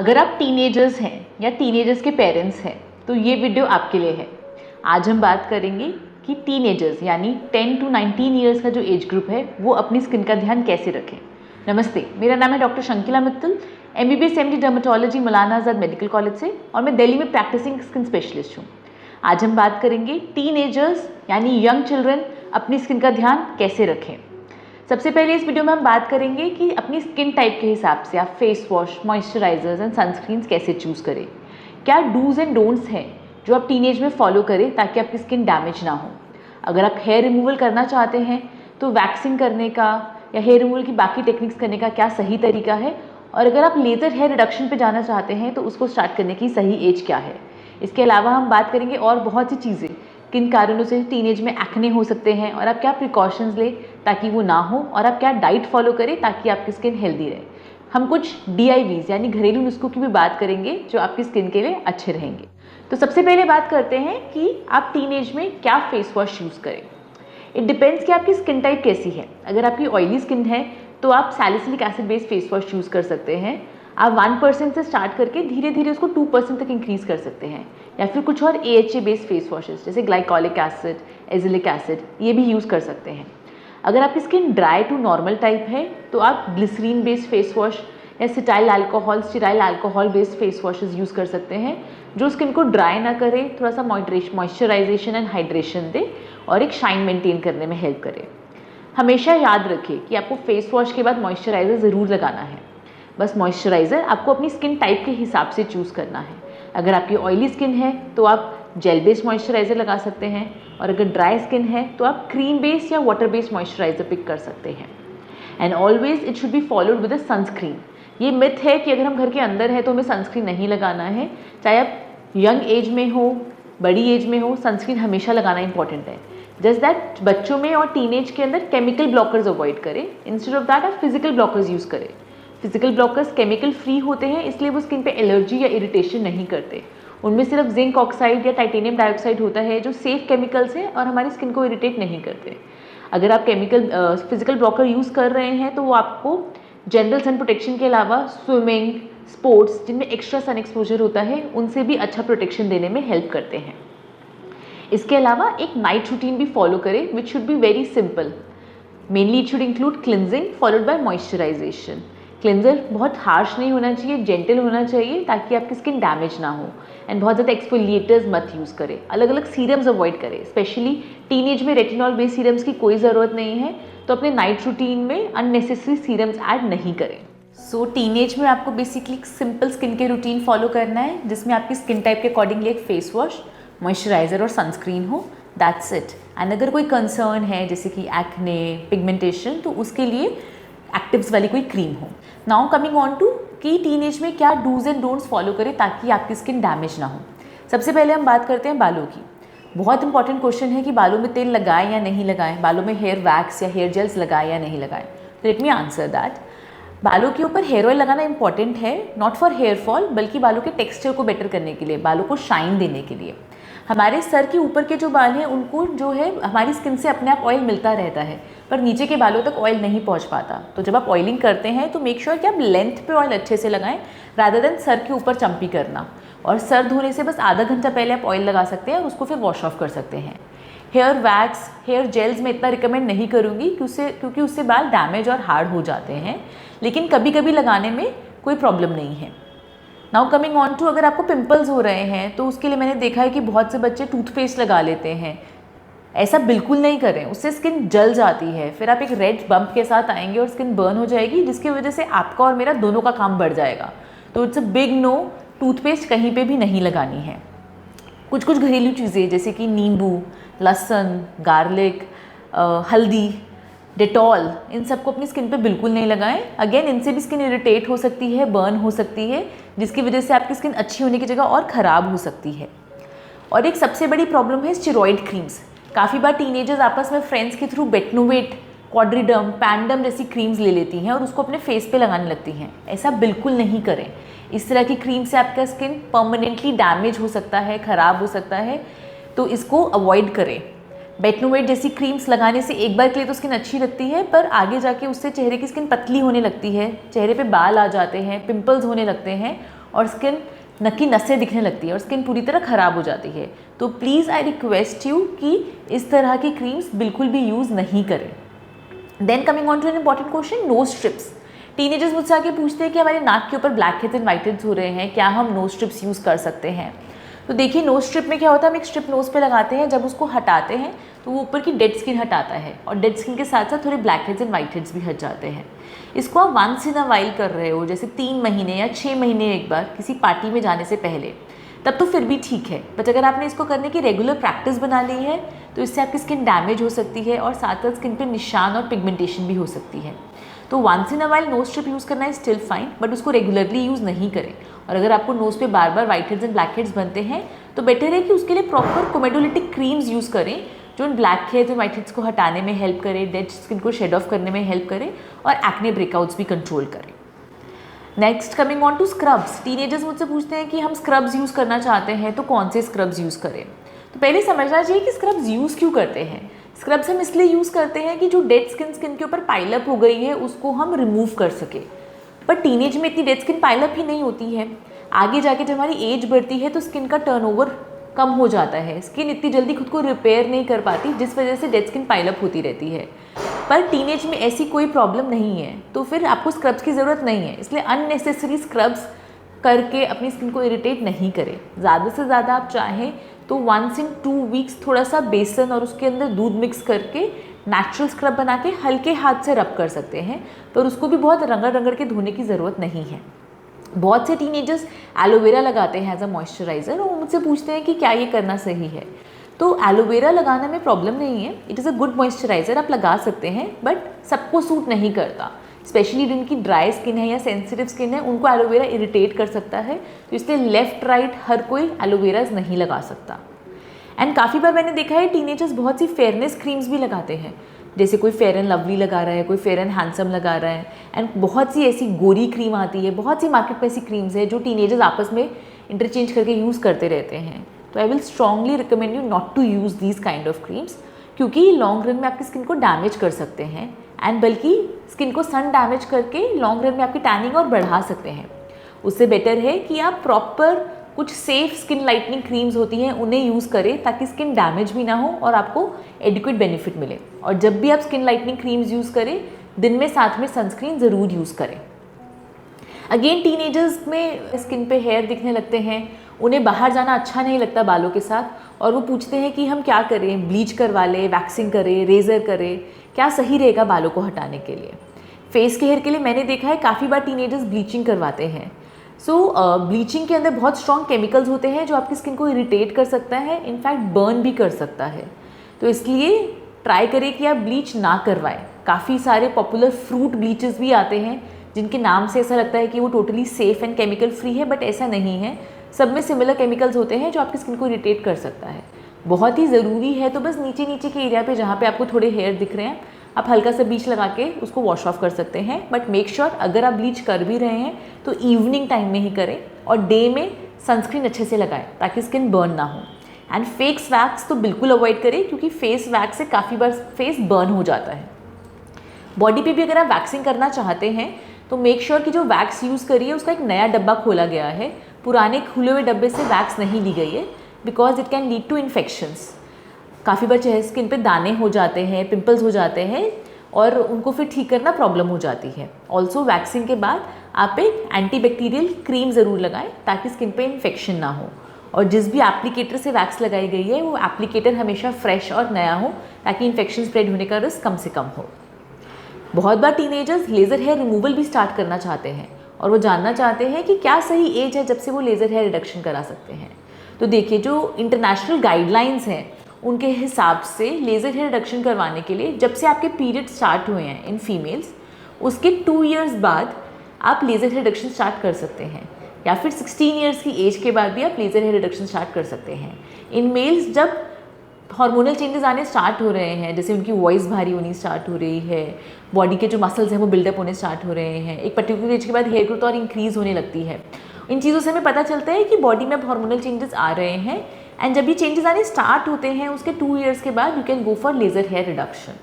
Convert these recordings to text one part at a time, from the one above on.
अगर आप टीनेजर्स हैं या टीनेजर्स के पेरेंट्स हैं तो ये वीडियो आपके लिए है। आज हम बात करेंगे कि टीनेजर्स यानी 10 to 19 ईयर्स का जो एज ग्रुप है वो अपनी स्किन का ध्यान कैसे रखें। नमस्ते, मेरा नाम है doctor Shakila Mittal, MBBS MD dermatology Maulana Azad medical college से, और मैं दिल्ली में प्रैक्टिसिंग स्किन स्पेशलिस्ट हूँ। आज हम बात करेंगे टीनेजर्स यानी यंग चिल्ड्रन अपनी स्किन का ध्यान कैसे रखें। सबसे पहले इस वीडियो में हम बात करेंगे कि अपनी स्किन टाइप के हिसाब से आप face wash, moisturisers and sunscreens कैसे चूज़ करें। क्या डूज एंड डोंट्स हैं जो आप टीनेज में फॉलो करें ताकि आपकी स्किन डैमेज ना हो। अगर आप हेयर रिमूवल करना चाहते हैं तो वैक्सिंग करने का या हेयर रिमूवल की बाकी टेक्निक्स करने का क्या सही तरीका है, और अगर आप लेज़र हेयर रिडक्शन पे जाना चाहते हैं तो उसको स्टार्ट करने की सही एज क्या है। इसके अलावा हम बात करेंगे और बहुत सी चीज़ें, किन कारणों से टीनेज में एक्ने हो सकते हैं और आप क्या प्रिकॉशंस लें ताकि वो ना हो, और आप क्या डाइट फॉलो करें ताकि आपकी स्किन हेल्दी रहे। हम कुछ DIVs यानी घरेलू नुस्खों की भी बात करेंगे जो आपकी स्किन के लिए अच्छे रहेंगे। तो सबसे पहले बात करते हैं कि आप टीनेज में क्या फेस वॉश यूज़ करें। इट डिपेंड्स कि आपकी स्किन टाइप कैसी है। अगर आपकी ऑयली स्किन है तो आप salicylic acid based face wash use कर सकते हैं। आप 1% से स्टार्ट करके धीरे धीरे उसको 2% तक इंक्रीज़ कर सकते हैं, या फिर कुछ और AHA बेस्ड फेस वॉशेस जैसे ग्लाइकोलिक एसिड, एजिलिक एसिड, ये भी यूज़ कर सकते हैं। अगर आपकी skin dry to normal type है तो आप ग्लिसरीन बेस्ड फेस वॉश या स्टाइल alcohol based face washes use कर सकते हैं, जो स्किन को ड्राई ना करे, थोड़ा सा मॉइस्चराइजेशन एंड हाइड्रेशन दे और एक शाइन मेंटेन करने में हेल्प करे। हमेशा याद रखें कि आपको फेस वॉश के बाद मॉइस्चराइज़र ज़रूर लगाना है। बस मॉइस्चराइज़र आपको अपनी स्किन टाइप के हिसाब से चूज़ करना है। अगर आपकी ऑयली स्किन है तो आप जेल बेस्ड मॉइस्चराइज़र लगा सकते हैं, और अगर ड्राई स्किन है तो आप क्रीम बेस्ड या वाटर बेस्ड मॉइस्चराइज़र पिक कर सकते हैं। And always it should be followed with a sunscreen. ये मिथ है कि अगर हम घर के अंदर है तो हमें सनस्क्रीन नहीं लगाना है। चाहे आप यंग एज में हो, बड़ी एज में हो, सनस्क्रीन हमेशा लगाना इंपॉर्टेंट है। जस्ट दैट बच्चों में और टीनेज के अंदर केमिकल ब्लॉकर्स अवॉइड करें, इंस्टेड ऑफ दैट आप फिजिकल ब्लॉकर्स यूज़ करें। फिजिकल ब्लॉकर्स केमिकल फ्री होते हैं, इसलिए वो स्किन पे एलर्जी या इरिटेशन नहीं करते। उनमें सिर्फ जिंक ऑक्साइड या टाइटेनियम डाइऑक्साइड होता है जो सेफ केमिकल्स हैं और हमारी स्किन को इरिटेट नहीं करते। अगर आप फिजिकल ब्लॉकर यूज़ कर रहे हैं तो वो आपको जनरल सन प्रोटेक्शन के अलावा स्विमिंग, स्पोर्ट्स जिनमें एक्स्ट्रा सन एक्सपोजर होता है उनसे भी अच्छा प्रोटेक्शन देने में हेल्प करते हैं। इसके अलावा एक नाइट रूटीन भी फॉलो करें which should be very simple. Mainly it should include cleansing followed by moisturisation. Cleanser बहुत हार्श नहीं होना चाहिए, जेंटल होना चाहिए ताकि आपकी स्किन डैमेज ना हो। एंड बहुत ज़्यादा एक्सफोलिएटर्स मत यूज़ करें। अलग अलग सीरम्स अवॉइड करें, स्पेशली टीनेज में रेटिनॉल बेस्ड सीरम्स की कोई ज़रूरत नहीं है, तो अपने नाइट रूटीन में अननेसेसरी सीरम्स ऐड नहीं करें। सो टीनेज में आपको बेसिकली सिंपल स्किन के रूटीन फॉलो करना है जिसमें आपकी स्किन टाइप के अकॉर्डिंगली एक फेस वॉश, मॉइस्चराइजर और सनस्क्रीन हो, दैट्स इट। एंड अगर कोई कंसर्न है जैसे कि एक्ने, पिगमेंटेशन, तो उसके लिए एक्टिव्स वाली कोई क्रीम हो। नाउ कमिंग ऑन टू कि टीनेज में क्या डूज एंड डोंट्स फॉलो करें ताकि आपकी स्किन डैमेज ना हो। सबसे पहले हम बात करते हैं बालों की। बहुत इंपॉर्टेंट क्वेश्चन है कि बालों में तेल लगाएं या नहीं लगाएं, बालों में हेयर वैक्स या हेयर जेल्स लगाएं या नहीं लगाएं। तो लेट मी आंसर दैट। बालों के ऊपर हेयर ऑयल लगाना इंपॉर्टेंट है, नॉट फॉर हेयर फॉल बल्कि बालों के टेक्सचर को बेटर करने के लिए, बालों को शाइन देने के लिए। हमारे सर के ऊपर के जो बाल हैं उनको जो है हमारी स्किन से अपने आप ऑयल मिलता रहता है, पर नीचे के बालों तक ऑयल नहीं पहुंच पाता। तो जब आप ऑयलिंग करते हैं तो मेक श्योर कि आप लेंथ पे ऑयल अच्छे से लगाएं रादर देन सर के ऊपर चंपी करना। और सर धोने से बस आधा घंटा पहले आप ऑयल लगा सकते हैं और उसको फिर वॉश ऑफ कर सकते हैं। हेयर वैक्स, हेयर जेल्स में इतना रिकमेंड नहीं करूँगी क्योंकि उससे बाल डैमेज और हार्ड हो जाते हैं, लेकिन कभी कभी लगाने में कोई प्रॉब्लम नहीं है। नाउ कमिंग ऑन टू अगर आपको पिंपल्स हो रहे हैं तो उसके लिए मैंने देखा है कि बहुत से बच्चे टूथपेस्ट लगा लेते हैं। ऐसा बिल्कुल नहीं करें, उससे स्किन जल जाती है, फिर आप एक रेड बम्प के साथ आएंगे और स्किन बर्न हो जाएगी, जिसकी वजह से आपका और मेरा दोनों का काम बढ़ जाएगा। तो it's a big no, toothpaste कहीं पे भी नहीं लगानी है। कुछ कुछ घरेलू चीज़ें जैसे कि नींबू, लहसुन, गार्लिक, हल्दी, डेटॉल, इन सबको अपनी स्किन पे बिल्कुल नहीं लगाएं। अगेन इनसे भी स्किन इरिटेट हो सकती है, बर्न हो सकती है, जिसकी वजह से आपकी स्किन अच्छी होने की जगह और ख़राब हो सकती है। और एक सबसे बड़ी प्रॉब्लम है स्टेरॉइड क्रीम्स। काफ़ी बार टीनेजर्स आपस में फ्रेंड्स के थ्रू बेटनोवेट, क्वाड्रीडम, पैंडम जैसी क्रीम्स ले लेती हैं और उसको अपने फेस पे लगाने लगती हैं। ऐसा बिल्कुल नहीं करें। इस तरह की क्रीम से आपका स्किन परमानेंटली डैमेज हो सकता है, ख़राब हो सकता है, तो इसको अवॉइड करें। बेटनोवेट जैसी क्रीम्स लगाने से एक बार के लिए तो स्किन अच्छी लगती है, पर आगे जाके उससे चेहरे की स्किन पतली होने लगती है, चेहरे पे बाल आ जाते हैं, पिंपल्स होने लगते हैं, और स्किन नक्की नसें दिखने लगती है और स्किन पूरी तरह ख़राब हो जाती है। तो प्लीज़ आई रिक्वेस्ट यू कि इस तरह की क्रीम्स बिल्कुल भी यूज़ नहीं करें। Then coming on to an important question, nose strips. Teenagers मुझसे आके पूछते हैं कि हमारे नाक के ऊपर blackheads and whiteheads हो रहे हैं, क्या हम नोज स्ट्रिप्स यूज़ कर सकते हैं? तो देखिए, नोज स्ट्रिप में क्या होता है, हम एक स्ट्रिप नोज पे लगाते हैं, जब उसको हटाते हैं तो वो ऊपर की डेड स्किन हटाता है और डेड स्किन के साथ साथ थोड़े black heads and white heads भी हट जाते हैं। इसको आप वंस इन अ वाइल कर रहे हो, जैसे 3 महीने या 6 महीने एक बार किसी पार्टी में जाने से पहले, तब तो फिर भी ठीक है। बट अगर आपने इसको करने की रेगुलर प्रैक्टिस बना ली है तो इससे आपकी स्किन डैमेज हो सकती है और साथ साथ स्किन पे निशान और पिगमेंटेशन भी हो सकती है। तो once in a while nose strip use करना है स्टिल फाइन, बट उसको रेगुलरली यूज़ नहीं करें। और अगर आपको नोज़ पे बार बार whiteheads and blackheads बनते हैं तो बेटर है कि उसके लिए प्रॉपर कोमेडोलिटिक क्रीम्स यूज़ करें जो इन blackheads and whiteheads को हटाने में हेल्प करे, डेड स्किन को शेड ऑफ करने में हेल्प करे और एक्ने ब्रेकआउट्स भी कंट्रोल करें। Next coming on to scrubs. Teenagers मुझसे पूछते हैं कि हम स्क्रब्स यूज़ करना चाहते हैं तो कौन से स्क्रब्स यूज़ करें। तो पहले समझना चाहिए कि स्क्रब्स यूज़ क्यों करते हैं। स्क्रब्स हम इसलिए यूज़ करते हैं कि जो डेड स्किन के ऊपर पाइलअप हो गई है उसको हम रिमूव कर सके। पर टीनेज में इतनी डेड स्किन पाइलअप ही नहीं होती है। आगे जाके जब हमारी एज बढ़ती है तो स्किन का टर्नओवर कम हो जाता है, स्किन इतनी जल्दी खुद को रिपेयर नहीं कर पाती, जिस वजह से डेड स्किन पाइलअप होती रहती है। पर टीनेज में ऐसी कोई प्रॉब्लम नहीं है तो फिर आपको स्क्रब्स की ज़रूरत नहीं है। इसलिए अननेसेसरी स्क्रब्स करके अपनी स्किन को इरिटेट नहीं करें। ज़्यादा से ज़्यादा आप चाहें तो 1 in 2 weeks थोड़ा सा बेसन और उसके अंदर दूध मिक्स करके नेचुरल स्क्रब बना के हल्के हाथ से रब कर सकते हैं, पर उसको भी बहुत रगड़ रगड़ के धोने की ज़रूरत नहीं है। बहुत से टीनेजर्स एलोवेरा लगाते हैं एज अ मॉइस्चराइज़र और मुझसे पूछते हैं कि क्या ये करना सही है। तो एलोवेरा लगाने में प्रॉब्लम नहीं है, it is a good moisturiser, आप लगा सकते हैं, बट सबको सूट नहीं करता। स्पेशली जिनकी ड्राई स्किन है या सेंसिटिव स्किन है उनको एलोवेरा इरिटेट कर सकता है, तो इसलिए लेफ़्ट राइट हर कोई एलोवेराज नहीं लगा सकता। एंड काफ़ी बार मैंने देखा है टीनेजर्स बहुत सी फेयरनेस क्रीम्स भी लगाते हैं, जैसे कोई फेयर एंड लवली लगा रहा है, कोई फेयर एंड हैंडसम लगा रहा है, एंड बहुत सी ऐसी गोरी क्रीम आती है, बहुत सी मार्केट में ऐसी क्रीम्स है जो टीनेजर्स आपस में इंटरचेंज करके यूज़ करते रहते हैं। तो I will strongly recommend you not to use these kind of creams, क्योंकि लॉन्ग रन में आपकी स्किन को डैमेज कर सकते हैं एंड बल्कि स्किन को सन डैमेज करके लॉन्ग रन में आपकी टैनिंग और बढ़ा सकते हैं। उससे बेटर है कि आप प्रॉपर कुछ सेफ स्किन लाइटनिंग क्रीम्स होती हैं उन्हें यूज़ करें ताकि स्किन डैमेज भी ना हो और आपको एडिक्वेट बेनिफिट मिले। और जब भी आप स्किन लाइटनिंग क्रीम्स यूज़ करें दिन में साथ में सनस्क्रीन ज़रूर यूज़ करें। अगेन टीनेजर्स में स्किन पे हेयर दिखने लगते हैं, उन्हें बाहर जाना अच्छा नहीं लगता बालों के साथ और वो पूछते हैं कि हम क्या करें, ब्लीच करवा लें, वैक्सिंग करें, रेज़र करें, क्या सही रहेगा बालों को हटाने के लिए। फेस के हेयर के लिए मैंने देखा है काफ़ी बार टीनेजर्स ब्लीचिंग करवाते हैं। ब्लीचिंग के अंदर बहुत स्ट्रॉन्ग केमिकल्स होते हैं जो आपकी स्किन को इरिटेट कर सकता है, इनफैक्ट बर्न भी कर सकता है। तो इसलिए ट्राई करें कि आप ब्लीच ना करवाएं। काफ़ी सारे पॉपुलर फ्रूट ब्लीचेस भी आते हैं जिनके नाम से ऐसा लगता है कि वो totally safe and chemical free है, बट ऐसा नहीं है। सब में सिमिलर केमिकल्स होते हैं जो आपकी स्किन को इरिटेट कर सकता है। बहुत ही ज़रूरी है तो बस नीचे नीचे के एरिया पे जहाँ पे आपको थोड़े हेयर दिख रहे हैं आप हल्का सा ब्लीच लगा के उसको वॉश ऑफ कर सकते हैं, बट मेक श्योर अगर आप ब्लीच कर भी रहे हैं तो इवनिंग टाइम में ही करें और डे में सनस्क्रीन अच्छे से लगाएं ताकि स्किन बर्न ना हो। एंड फेस वैक्स तो बिल्कुल अवॉइड करें क्योंकि फेस वैक्स से काफ़ी बार फेस बर्न हो जाता है। बॉडी पे भी अगर आप वैक्सिंग करना चाहते हैं तो मेक श्योर कि जो वैक्स यूज़ करिए उसका एक नया डब्बा खोला गया है, पुराने खुले हुए डब्बे से वैक्स नहीं ली गई है, because it can lead to infections. काफ़ी बार चेहरे स्किन पे दाने हो जाते हैं, पिंपल्स हो जाते हैं और उनको फिर ठीक करना प्रॉब्लम हो जाती है। ऑल्सो वैक्सिंग के बाद आप एक एंटीबैक्टीरियल क्रीम ज़रूर लगाएं ताकि स्किन पे इन्फेक्शन ना हो। और जिस भी एप्लीकेटर से वैक्स लगाई गई है वो एप्लीकेटर हमेशा फ्रेश और नया हो ताकि इन्फेक्शन स्प्रेड होने का रिस्क कम से कम हो। बहुत बार टीनेजर्स लेज़र हेयर रिमूवल भी स्टार्ट करना चाहते हैं और वो जानना चाहते हैं कि क्या सही एज है जब से वो लेज़र हेयर रिडक्शन करा सकते हैं। तो देखिए, जो इंटरनेशनल गाइडलाइंस हैं उनके हिसाब से लेज़र हेयर रिडक्शन करवाने के लिए जब से आपके पीरियड स्टार्ट हुए हैं इन फीमेल्स उसके 2 years बाद आप लेज़र हेयर रिडक्शन स्टार्ट कर सकते हैं, या फिर 16 years की एज के बाद भी आप लेज़र हेयर रिडक्शन स्टार्ट कर सकते हैं। इन मेल्स जब हार्मोनल चेंजेस आने स्टार्ट हो रहे हैं, जैसे उनकी वॉइस भारी होनी स्टार्ट हो रही है, बॉडी के जो मसल्स हैं वो बिल्डअप होने स्टार्ट हो रहे हैं, एक पर्टिकुलर एज के बाद हेयर ग्रोथ और इंक्रीज़ होने लगती है। इन चीज़ों से हमें पता चलता है कि बॉडी में अब हार्मोनल चेंजेस आ रहे हैं एंड जब ये चेंजेस आने स्टार्ट होते हैं उसके 2 years के बाद you can go for laser hair reduction.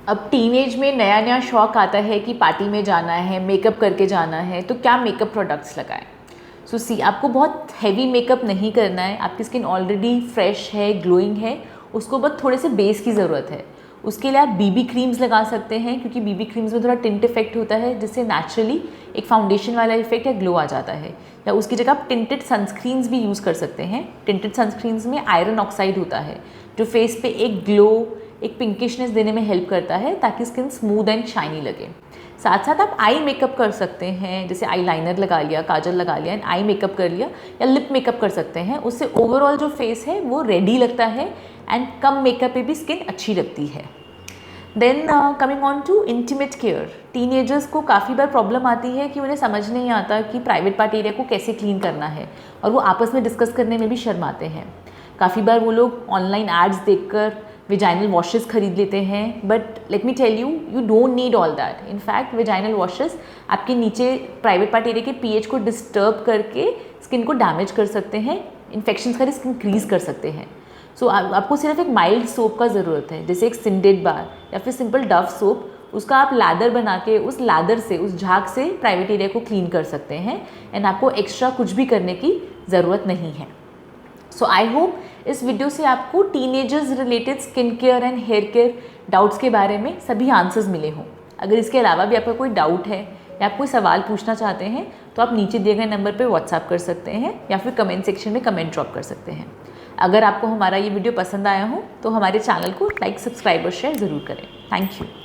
अब टीनेज में नया नया शौक आता है कि पार्टी में जाना है, मेकअप करके जाना है, तो क्या मेकअप प्रोडक्ट्स लगाएं। सो सी, आपको बहुत हैवी मेकअप नहीं करना है, आपकी स्किन ऑलरेडी फ्रेश है, ग्लोइंग है, उसको बस थोड़े से बेस की ज़रूरत है। उसके लिए आप बीबी क्रीम्स लगा सकते हैं, क्योंकि बीबी क्रीम्स में थोड़ा टिंट इफेक्ट होता है, जिससे नेचुरली एक फाउंडेशन वाला इफेक्ट या ग्लो आ जाता है। या उसकी जगह आप टिंटेड सनस्क्रीन्स भी यूज़ कर सकते हैं। टिंटेड सनस्क्रीन्स में आयरन ऑक्साइड होता है, जो फेस पे एक ग्लो, एक पिंकिशनेस देने में हेल्प करता है, ताकि स्किन स्मूथ एंड शाइनी लगे। साथ साथ आप आई मेकअप कर सकते हैं, जैसे आई लाइनर लगा लिया, काजल लगा लिया एंड आई मेकअप कर लिया, या लिप मेकअप कर सकते हैं। उससे ओवरऑल जो फेस है वो रेडी लगता है एंड कम मेकअप पे भी स्किन अच्छी लगती है। Then coming on to intimate care, teenagers को काफ़ी बार प्रॉब्लम आती है कि उन्हें समझ नहीं आता कि प्राइवेट पार्ट एरिया को कैसे क्लीन करना है, और वो आपस में डिस्कस करने में भी शर्माते हैं। काफ़ी बार वो लोग ऑनलाइन एड्स देखकर वेजाइनल वॉशेस खरीद लेते हैं, but let me tell you, you don't need all that. In fact vaginal washes आपके नीचे प्राइवेट पार्ट एरिया के पीएच को डिस्टर्ब करके स्किन को डैमेज कर सकते हैं, इन्फेक्शंस का रिस्क इंक्रीज कर सकते हैं। सो आपको सिर्फ एक माइल्ड सोप का ज़रूरत है, जैसे एक सिंडेड बार या फिर सिंपल डव सोप। उसका आप लैदर बना के उस लैदर से, उस झाग से प्राइवेट एरिया को क्लीन कर सकते हैं, एंड आपको एक्स्ट्रा कुछ भी करने की ज़रूरत नहीं है। सो आई होप इस वीडियो से आपको teenagers related skin care and hair care doubts के बारे में सभी आंसर्स मिले हों। अगर इसके अलावा भी आपका कोई डाउट है या आप कोई सवाल पूछना चाहते हैं, तो आप नीचे दिए गए नंबर पर व्हाट्सएप कर सकते हैं या फिर कमेंट सेक्शन में कमेंट ड्रॉप कर सकते हैं। अगर आपको हमारा ये वीडियो पसंद आया हो तो हमारे चैनल को लाइक, सब्सक्राइब और शेयर ज़रूर करें। Thank you.